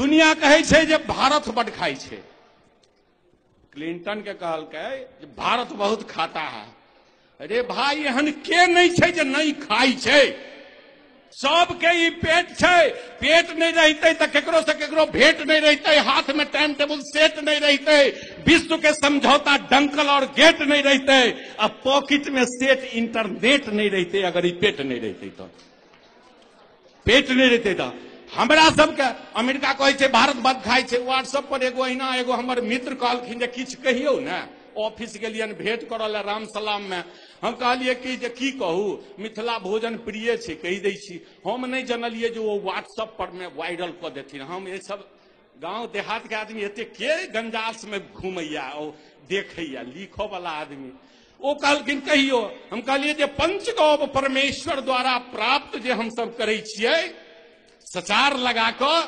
दुनिया कहे छे जे भारत बड़ खाई छे, क्लिंटन के कहलकै जे भारत बहुत खाता है। अरे भाई एहन के नहीं छे जे नहीं खाई छे, सबके ई पेट छे, पेट नहीं रहते तो केकरो से केकरो भेंट नहीं रहते, हाथ में टाइम टेबल सेट नहीं रहते, विश्व के समझौता डंकल और गेट नहीं रहते, अब पॉकेट में सेट इंटरनेट नहीं रहते। अगर ई पेट नहीं रहते तो, पेट नहीं रहते तो हमरा सबके अमेरिका कहे छे भारत बद खाई छे। व्हाट्सएप पर एगो अहिना एगो हमर मित्र कहलखिन जे किछ कहियो ना, ऑफिस गेलियन भेंट करल राम सलाम में, हम कहलिए कि जे की कहू मिथिला भोजन प्रिय छे, कहि दै छी। हम नहीं जनलिए जो वो व्हाट्सएप पर में वायरल कर देथिन। हम ये सब गांव देहात के आदमी एते के गंजास में घूमैया और देखैया लिखो वाला आदमी। वो कहलखिन कहियो, हम कहलिए जे पंचगौव परमेश्वर द्वारा प्राप्त जे हम सब करै छियै, सचार लगा कर